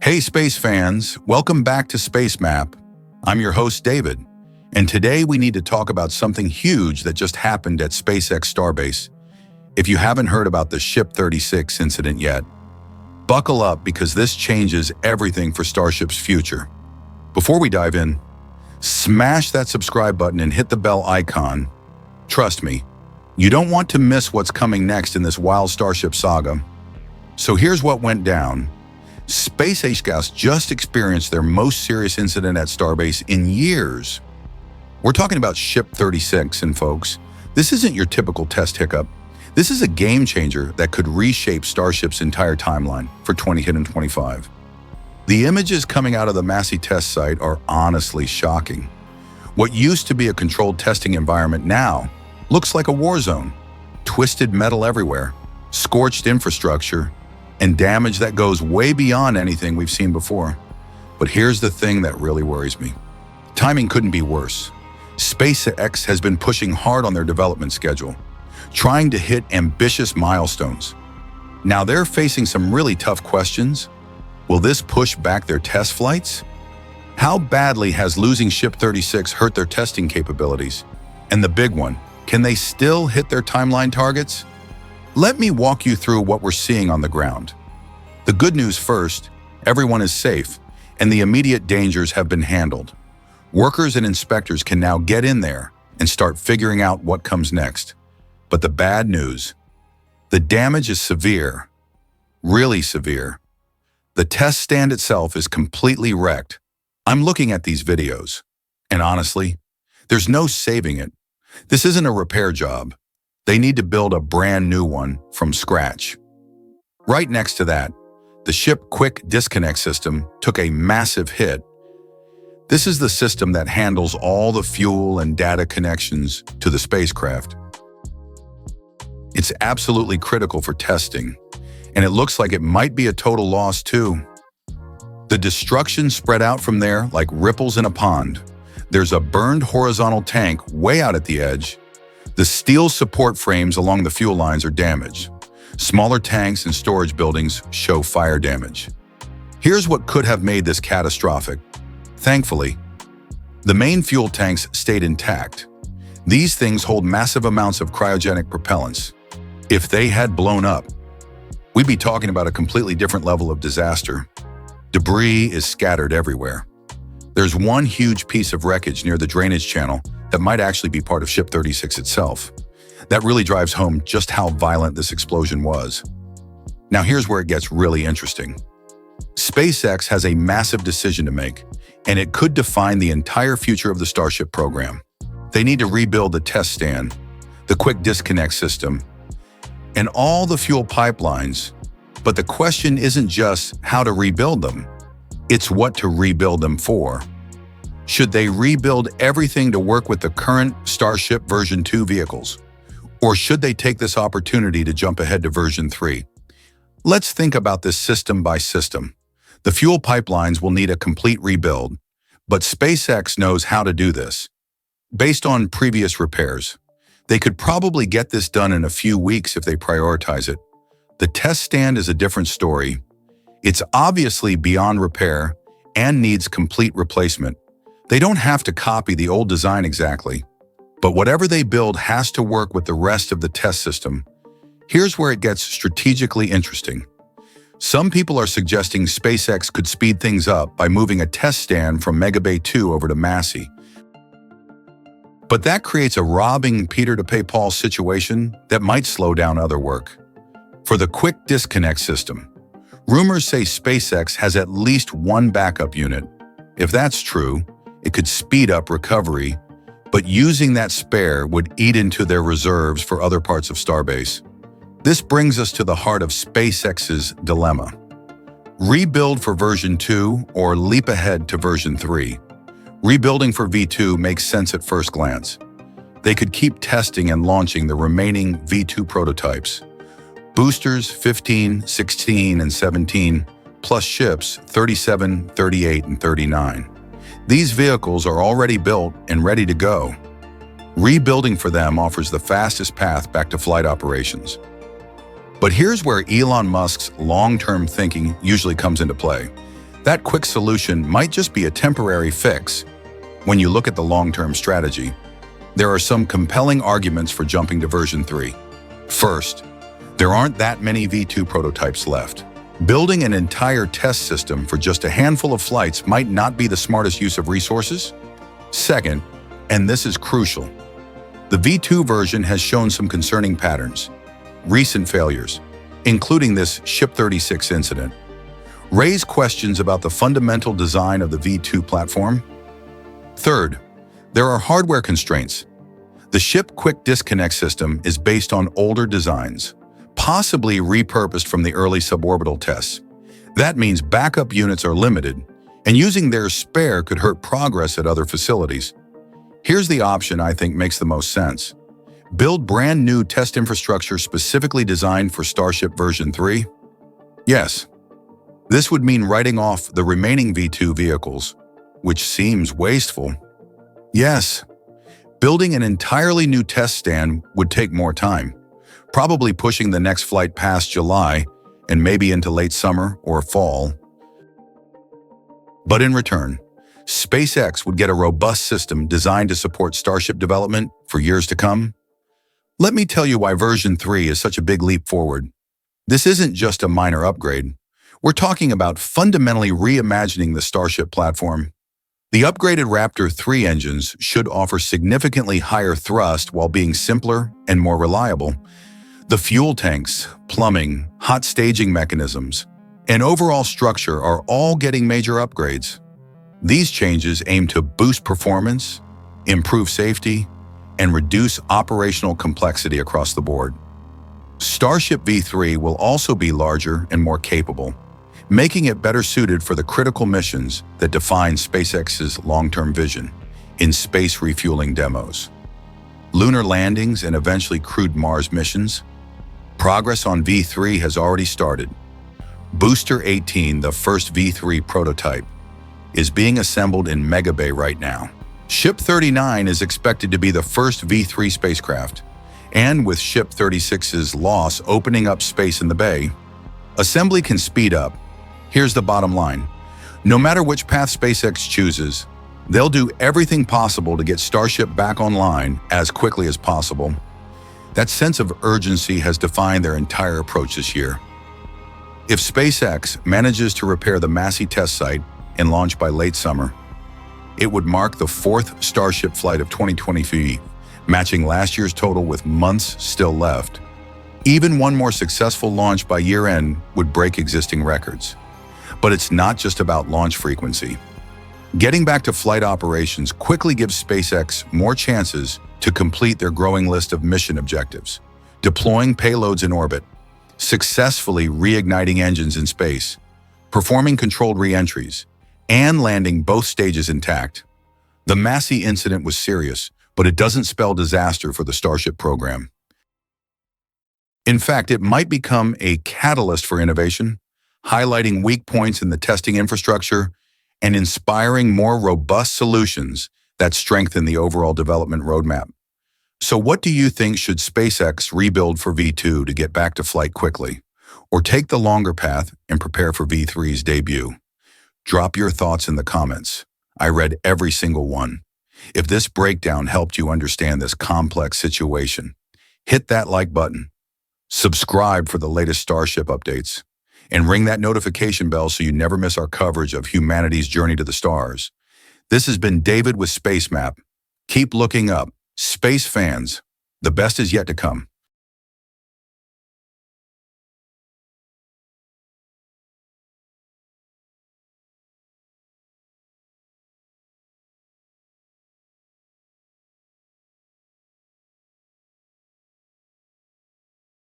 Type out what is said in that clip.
Hey space fans, welcome back to Space Map. I'm your host David, and today we need to talk about something huge that just happened at SpaceX Starbase. If you haven't heard about the Ship 36 incident yet, buckle up because this changes everything for Starship's future. Before we dive in, smash that subscribe button and hit the bell icon. Trust me, you don't want to miss what's coming next in this wild Starship saga. So here's what went down. SpaceX just experienced their most serious incident at Starbase in years. We're talking about Ship 36, and folks, this isn't your typical test hiccup. This is a game changer that could reshape Starship's entire timeline for 2025. The images coming out of the Massey test site are honestly shocking. What used to be a controlled testing environment now looks like a war zone. Twisted metal everywhere, scorched infrastructure, and damage that goes way beyond anything we've seen before. But here's the thing that really worries me. Timing couldn't be worse. SpaceX has been pushing hard on their development schedule, trying to hit ambitious milestones. Now they're facing some really tough questions. Will this push back their test flights? How badly has losing Ship 36 hurt their testing capabilities? And the big one, can they still hit their timeline targets? Let me walk you through what we're seeing on the ground. The good news first, everyone is safe, and the immediate dangers have been handled. Workers and inspectors can now get in there and start figuring out what comes next. But the bad news, the damage is severe, really severe. The test stand itself is completely wrecked. I'm looking at these videos, and honestly, there's no saving it. This isn't a repair job. They need to build a brand new one from scratch. Right next to that, the ship quick disconnect system took a massive hit. This is the system that handles all the fuel and data connections to the spacecraft. It's absolutely critical for testing, and it looks like it might be a total loss too. The destruction spread out from there like ripples in a pond. There's a burned horizontal tank way out at the edge. The steel support frames along the fuel lines are damaged. Smaller tanks and storage buildings show fire damage. Here's what could have made this catastrophic. Thankfully, the main fuel tanks stayed intact. These things hold massive amounts of cryogenic propellants. If they had blown up, we'd be talking about a completely different level of disaster. Debris is scattered everywhere. There's one huge piece of wreckage near the drainage channel that might actually be part of Ship 36 itself. That really drives home just how violent this explosion was. Now here's where it gets really interesting. SpaceX has a massive decision to make, and it could define the entire future of the Starship program. They need to rebuild the test stand, the quick disconnect system, and all the fuel pipelines. But the question isn't just how to rebuild them, it's what to rebuild them for. Should they rebuild everything to work with the current Starship version 2 vehicles? Or should they take this opportunity to jump ahead to version 3? Let's think about this system by system. The fuel pipelines will need a complete rebuild, but SpaceX knows how to do this. Based on previous repairs, they could probably get this done in a few weeks if they prioritize it. The test stand is a different story. It's obviously beyond repair and needs complete replacement. They don't have to copy the old design exactly, but whatever they build has to work with the rest of the test system. Here's where it gets strategically interesting. Some people are suggesting SpaceX could speed things up by moving a test stand from Mega Bay 2 over to Massey. But that creates a robbing Peter to pay Paul situation that might slow down other work. For the quick disconnect system, rumors say SpaceX has at least one backup unit. If that's true, it could speed up recovery, but using that spare would eat into their reserves for other parts of Starbase. This brings us to the heart of SpaceX's dilemma. Rebuild for version 2 or leap ahead to version 3. Rebuilding for V2 makes sense at first glance. They could keep testing and launching the remaining V2 prototypes. Boosters 15, 16, and 17, plus ships 37, 38, and 39. These vehicles are already built and ready to go. Rebuilding for them offers the fastest path back to flight operations. But here's where Elon Musk's long-term thinking usually comes into play. That quick solution might just be a temporary fix. When you look at the long-term strategy, there are some compelling arguments for jumping to version 3. First, there aren't that many V2 prototypes left. Building an entire test system for just a handful of flights might not be the smartest use of resources. Second, and this is crucial, the V2 version has shown some concerning patterns. Recent failures, including this Ship 36 incident, raise questions about the fundamental design of the V2 platform. Third, there are hardware constraints. The Ship Quick Disconnect system is based on older designs, possibly repurposed from the early suborbital tests. That means backup units are limited, and using their spare could hurt progress at other facilities. Here's the option I think makes the most sense. Build brand new test infrastructure specifically designed for Starship version 3? Yes. This would mean writing off the remaining V2 vehicles, which seems wasteful. Yes. Building an entirely new test stand would take more time, probably pushing the next flight past July and maybe into late summer or fall. But in return, SpaceX would get a robust system designed to support Starship development for years to come. Let me tell you why version 3 is such a big leap forward. This isn't just a minor upgrade. We're talking about fundamentally reimagining the Starship platform. The upgraded Raptor 3 engines should offer significantly higher thrust while being simpler and more reliable. The fuel tanks, plumbing, hot staging mechanisms, and overall structure are all getting major upgrades. These changes aim to boost performance, improve safety, and reduce operational complexity across the board. Starship V3 will also be larger and more capable, making it better suited for the critical missions that define SpaceX's long-term vision in space refueling demos. Lunar landings and eventually crewed Mars missions. Progress on V3 has already started. Booster 18, the first V3 prototype, is being assembled in Mega Bay right now. Ship 39 is expected to be the first V3 spacecraft, and with Ship 36's loss opening up space in the bay, assembly can speed up. Here's the bottom line. No matter which path SpaceX chooses, they'll do everything possible to get Starship back online as quickly as possible. That sense of urgency has defined their entire approach this year. If SpaceX manages to repair the Massey test site and launch by late summer, it would mark the 4th Starship flight of 2023, matching last year's total with months still left. Even one more successful launch by year-end would break existing records. But it's not just about launch frequency. Getting back to flight operations quickly gives SpaceX more chances to complete their growing list of mission objectives, deploying payloads in orbit, successfully reigniting engines in space, performing controlled re-entries, and landing both stages intact. The Massey incident was serious, but it doesn't spell disaster for the Starship program. In fact, it might become a catalyst for innovation, highlighting weak points in the testing infrastructure and inspiring more robust solutions that strengthen the overall development roadmap. So what do you think? Should SpaceX rebuild for V2 to get back to flight quickly, or take the longer path and prepare for V3's debut? Drop your thoughts in the comments. I read every single one. If this breakdown helped you understand this complex situation, hit that like button, subscribe for the latest Starship updates, and ring that notification bell so you never miss our coverage of humanity's journey to the stars. This has been David with Space Map. Keep looking up. Space fans, the best is yet to come.